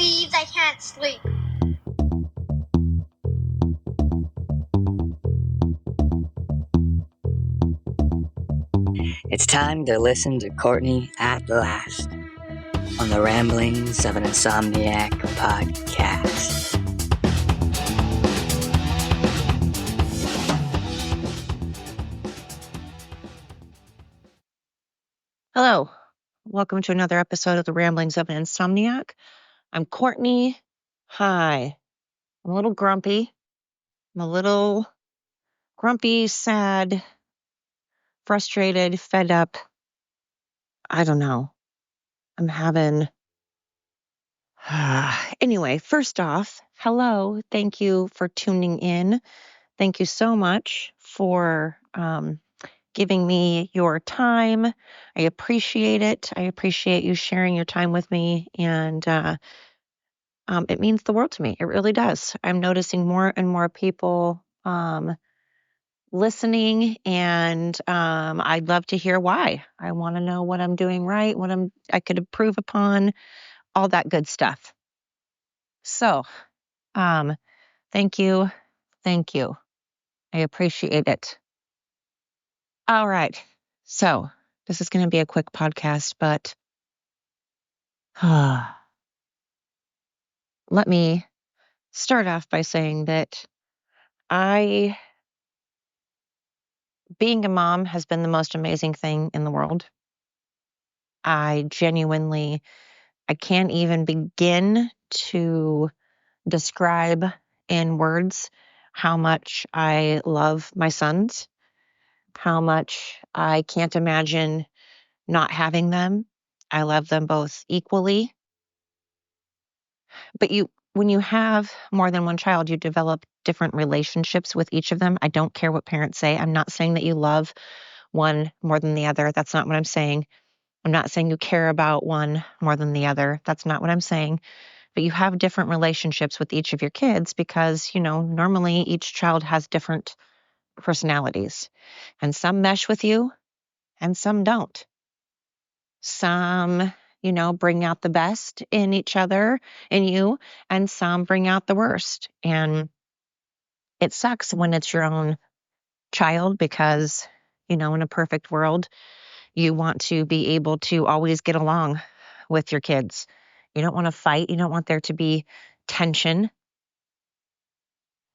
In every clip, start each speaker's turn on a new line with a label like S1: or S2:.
S1: Please, I can't sleep.
S2: It's time to listen to Courtney at last on the Ramblings of an Insomniac podcast.
S3: Hello, welcome to another episode of the Ramblings of an Insomniac. I'm Courtney. Hi. I'm a little grumpy. I'm a little grumpy, sad, frustrated, fed up. I don't know. I'm having... Anyway, first off, hello. Thank you for tuning in. Thank you so much for giving me your time. I appreciate it. I appreciate you sharing your time with me, and it means the world to me. It really does. I'm noticing more and more people listening, and I'd love to hear why. I want to know what I'm doing right, what I could improve upon, all that good stuff. So, thank you. Thank you. I appreciate it. All right. So, this is going to be a quick podcast, but let me start off by saying that being a mom has been the most amazing thing in the world. I can't even begin to describe in words how much I love my sons, how much I can't imagine not having them. I love them both equally. But when you have more than one child, you develop different relationships with each of them. I don't care what parents say. I'm not saying that you love one more than the other. That's not what I'm saying. I'm not saying you care about one more than the other. That's not what I'm saying. But you have different relationships with each of your kids because, normally each child has different personalities. And some mesh with you and some don't. Some, bring out the best in each other, in you, and some bring out the worst. And it sucks when it's your own child because, in a perfect world, you want to be able to always get along with your kids. You don't want to fight. You don't want there to be tension.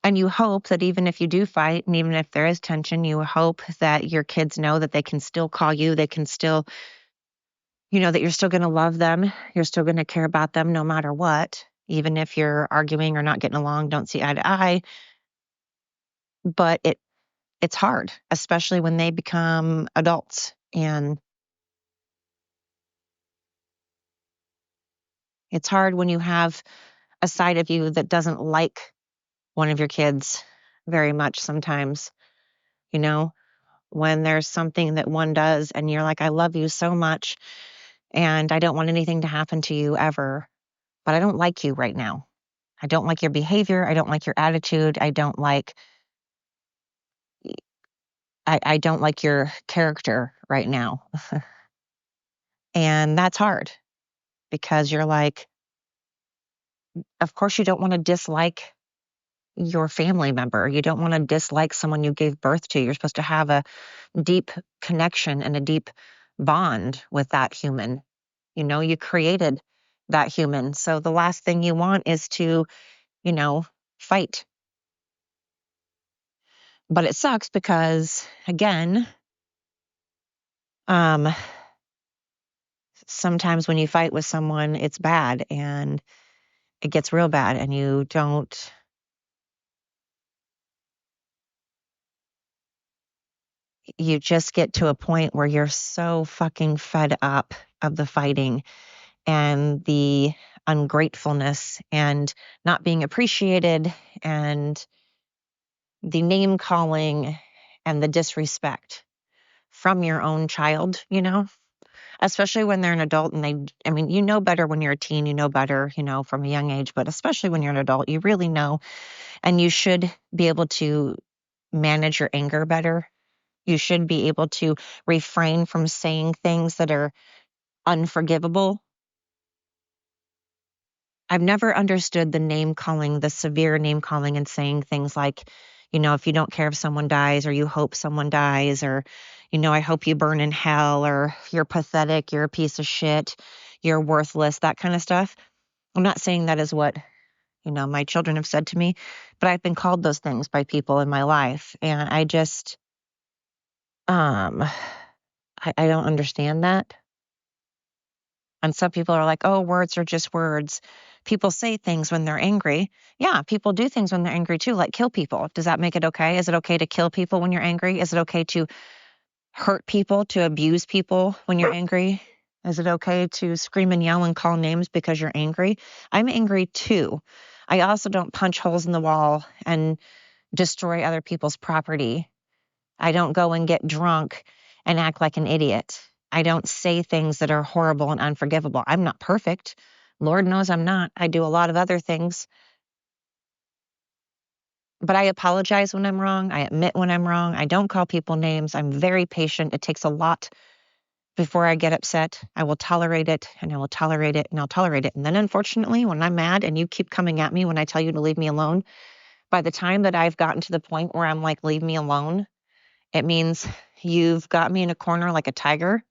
S3: And you hope that even if you do fight and even if there is tension, you hope that your kids know that they can still call you. They can still, that you're still going to love them. You're still going to care about them no matter what, even if you're arguing or not getting along, don't see eye to eye. But it's hard, especially when they become adults. And it's hard when you have a side of you that doesn't like one of your kids very much sometimes, when there's something that one does and you're like, I love you so much and I don't want anything to happen to you ever, but I don't like you right now. I don't like your behavior. I don't like your attitude. I don't like your character right now. And that's hard because you're like, of course you don't want to dislike your family member. You don't want to dislike someone you gave birth to. You're supposed to have a deep connection and a deep bond with that human. You created that human. So the last thing you want is to, fight. But it sucks because, again, sometimes when you fight with someone, it's bad and it gets real bad and you just get to a point where you're so fucking fed up of the fighting and the ungratefulness and not being appreciated and the name calling and the disrespect from your own child, especially when they're an adult and you know better when you're a teen, you know better, from a young age, but especially when you're an adult, you really know, and you should be able to manage your anger better. You should be able to refrain from saying things that are unforgivable. I've never understood the name calling, the severe name calling, and saying things like, if you don't care if someone dies, or you hope someone dies, or, I hope you burn in hell, or you're pathetic, you're a piece of shit, you're worthless, that kind of stuff. I'm not saying that is what, my children have said to me, but I've been called those things by people in my life. And I just, um, I don't understand that. And some people are like, oh, words are just words. People say things when they're angry. Yeah, people do things when they're angry too, like kill people. Does that make it okay? Is it okay to kill people when you're angry? Is it okay to hurt people, to abuse people when you're angry? Is it okay to scream and yell and call names because you're angry? I'm angry too. I also don't punch holes in the wall and destroy other people's property. I don't go and get drunk and act like an idiot. I don't say things that are horrible and unforgivable. I'm not perfect. Lord knows I'm not. I do a lot of other things, but I apologize when I'm wrong. I admit when I'm wrong. I don't call people names. I'm very patient. It takes a lot before I get upset. I will tolerate it, and I will tolerate it, and I'll tolerate it. And then unfortunately, when I'm mad and you keep coming at me when I tell you to leave me alone, by the time that I've gotten to the point where I'm like, leave me alone, it means you've got me in a corner like a tiger,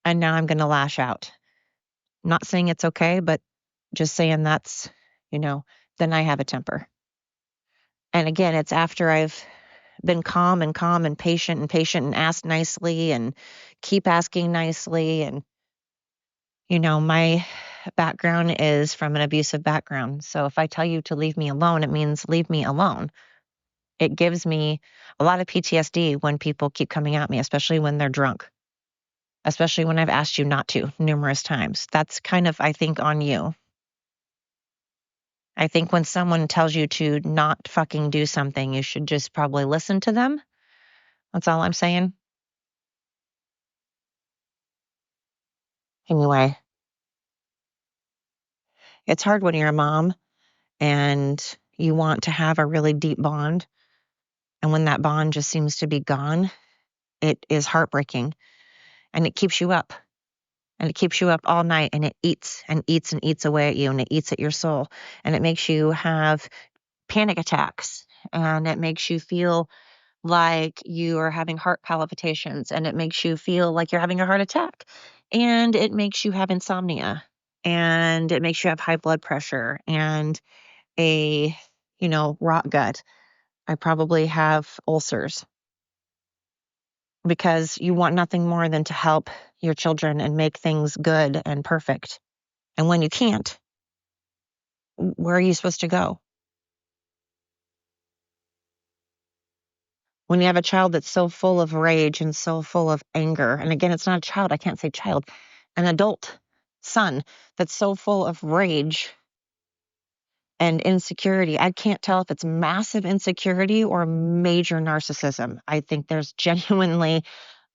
S3: and now I'm going to lash out. Not saying it's okay, but just saying that's, then I have a temper. And again, it's after I've been calm and patient and asked nicely and keep asking nicely. And, my background is from an abusive background. So if I tell you to leave me alone, it means leave me alone. It gives me a lot of PTSD when people keep coming at me, especially when they're drunk, especially when I've asked you not to numerous times. That's kind of, I think, on you. I think when someone tells you to not fucking do something, you should just probably listen to them. That's all I'm saying. Anyway, it's hard when you're a mom and you want to have a really deep bond. And when that bond just seems to be gone, it is heartbreaking, and it keeps you up. And it keeps you up all night, and it eats and eats and eats away at you, and it eats at your soul. And it makes you have panic attacks, and it makes you feel like you are having heart palpitations, and it makes you feel like you're having a heart attack, and it makes you have insomnia, and it makes you have high blood pressure and a, rot gut. I probably have ulcers because you want nothing more than to help your children and make things good and perfect. And when you can't, where are you supposed to go? When you have a child that's so full of rage and so full of anger, and again, it's not a child, I can't say child, an adult son that's so full of rage and insecurity. I can't tell if it's massive insecurity or major narcissism. I think there's genuinely,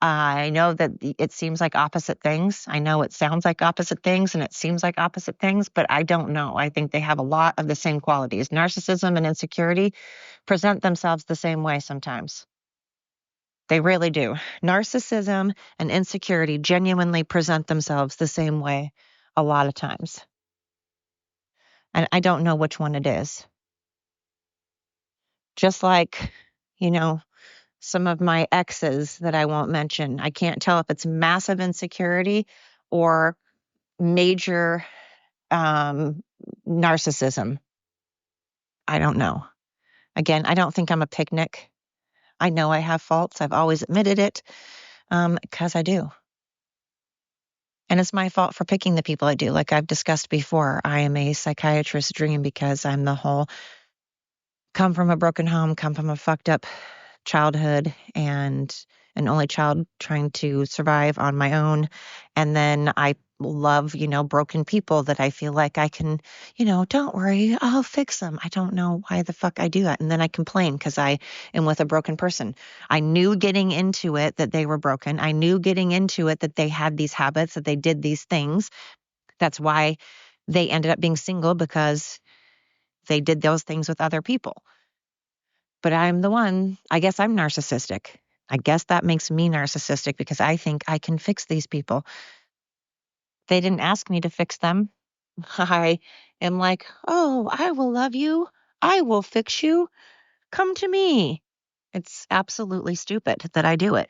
S3: I know that it seems like opposite things. I know it sounds like opposite things and it seems like opposite things, but I don't know. I think they have a lot of the same qualities. Narcissism and insecurity present themselves the same way sometimes. They really do. Narcissism and insecurity genuinely present themselves the same way a lot of times. And I don't know which one it is. Just like, some of my exes that I won't mention, I can't tell if it's massive insecurity or major narcissism. I don't know. Again, I don't think I'm a picnic. I know I have faults. I've always admitted it because I do. And it's my fault for picking the people I do. Like I've discussed before, I am a psychiatrist's dream because I'm the whole come from a broken home, come from a fucked up childhood, and an only child trying to survive on my own. And then I love, broken people that I feel like I can, don't worry, I'll fix them. I don't know why the fuck I do that. And then I complain because I am with a broken person. I knew getting into it that they were broken. I knew getting into it that they had these habits, that they did these things. That's why they ended up being single, because they did those things with other people. But I'm the one, I guess I'm narcissistic. I guess that makes me narcissistic because I think I can fix these people. They didn't ask me to fix them. I am like, oh, I will love you. I will fix you. Come to me. It's absolutely stupid that I do it.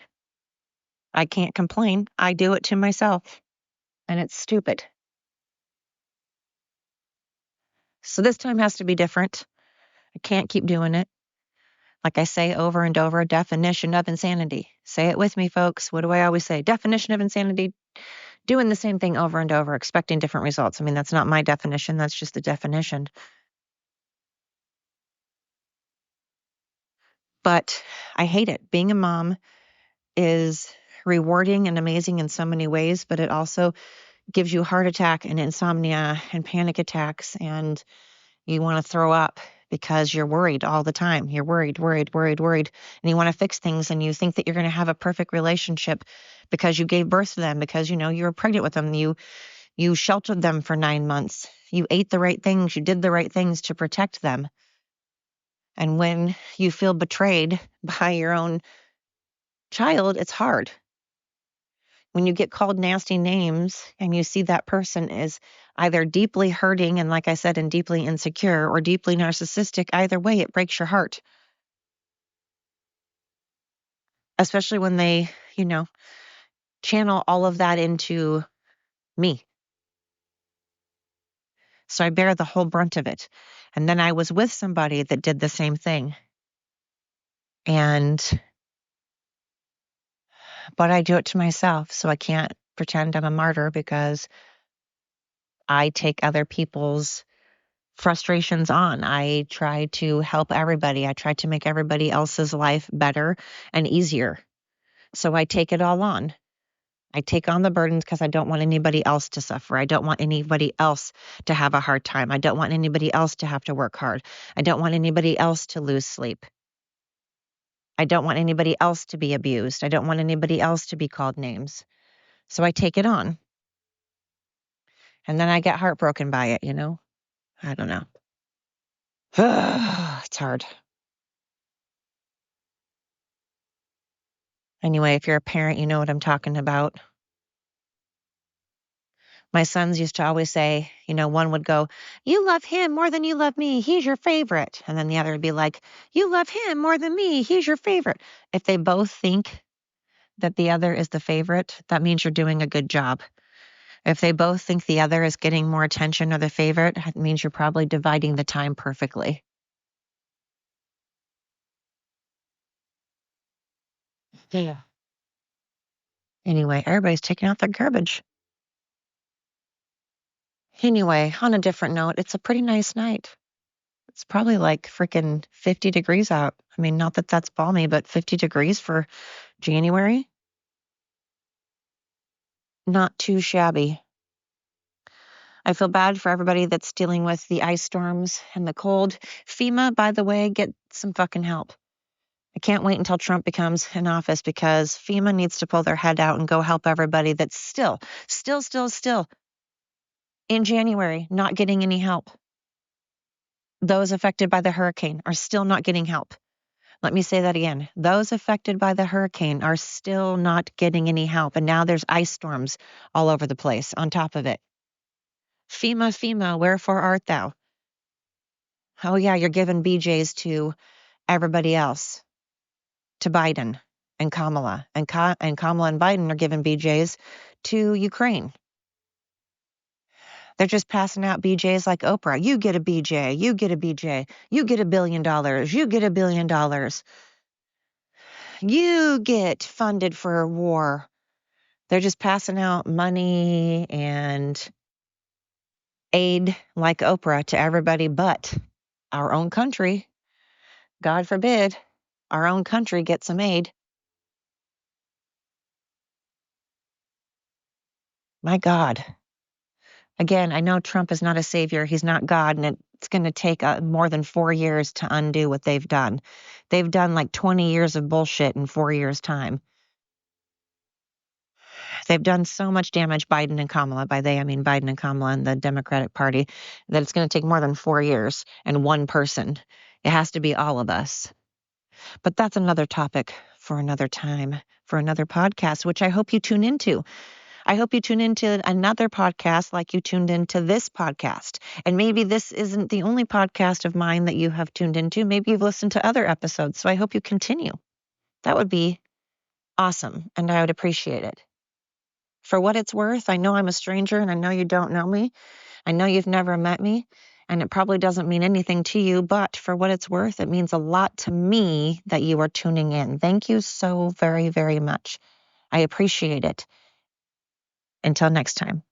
S3: I can't complain. I do it to myself, and it's stupid. So this time has to be different. I can't keep doing it. Like I say over and over, definition of insanity. Say it with me, folks. What do I always say? Definition of insanity. Doing the same thing over and over, expecting different results. I mean, that's not my definition. That's just the definition. But I hate it. Being a mom is rewarding and amazing in so many ways, but it also gives you heart attack and insomnia and panic attacks, and you want to throw up because you're worried all the time. You're worried, and you want to fix things, and you think that you're going to have a perfect relationship because you gave birth to them, because you were pregnant with them. You sheltered them for 9 months. You ate the right things. You did the right things to protect them. And when you feel betrayed by your own child, it's hard. When you get called nasty names and you see that person is either deeply hurting and, like I said, and deeply insecure, or deeply narcissistic, either way, it breaks your heart. Especially when they, channel all of that into me. So I bear the whole brunt of it. And then I was with somebody that did the same thing. But I do it to myself, so I can't pretend I'm a martyr because I take other people's frustrations on. I try to help everybody. I try to make everybody else's life better and easier. So I take it all on. I take on the burdens because I don't want anybody else to suffer. I don't want anybody else to have a hard time. I don't want anybody else to have to work hard. I don't want anybody else to lose sleep. I don't want anybody else to be abused. I don't want anybody else to be called names. So I take it on. And then I get heartbroken by it, I don't know. It's hard. Anyway, if you're a parent, you know what I'm talking about. My sons used to always say, one would go, you love him more than you love me. He's your favorite. And then the other would be like, you love him more than me. He's your favorite. If they both think that the other is the favorite, that means you're doing a good job. If they both think the other is getting more attention or the favorite, it means you're probably dividing the time perfectly. Yeah. Anyway, everybody's taking out their garbage. Anyway, on a different note, it's a pretty nice night. It's probably like freaking 50 degrees out. I mean, not that that's balmy, but 50 degrees for January? Not too shabby. I feel bad for everybody that's dealing with the ice storms and the cold. FEMA, by the way, get some fucking help. I can't wait until Trump becomes in office because FEMA needs to pull their head out and go help everybody that's still in January not getting any help. Those affected by the hurricane are still not getting help. Let me say that again. Those affected by the hurricane are still not getting any help. And now there's ice storms all over the place on top of it. FEMA, FEMA, wherefore art thou? Oh, yeah, you're giving BJs to everybody else, to Biden and Kamala. And Kamala and Biden are giving BJs to Ukraine. They're just passing out BJs like Oprah. You get a BJ, you get a BJ, you get $1 billion, you get $1 billion. You get funded for a war. They're just passing out money and aid like Oprah to everybody but our own country. God forbid our own country gets some aid. My God. Again, I know Trump is not a savior. He's not God, and it's going to take more than 4 years to undo what they've done. They've done like 20 years of bullshit in 4 years' time. They've done so much damage, Biden and Kamala. By they, I mean Biden and Kamala and the Democratic Party, that it's going to take more than 4 years and one person. It has to be all of us. But that's another topic for another time, for another podcast, which I hope you tune into. I hope you tune into another podcast like you tuned into this podcast. And maybe this isn't the only podcast of mine that you have tuned into. Maybe you've listened to other episodes. So I hope you continue. That would be awesome. And I would appreciate it. For what it's worth, I know I'm a stranger and I know you don't know me. I know you've never met me. And it probably doesn't mean anything to you, but for what it's worth, it means a lot to me that you are tuning in. Thank you so very, very much. I appreciate it. Until next time.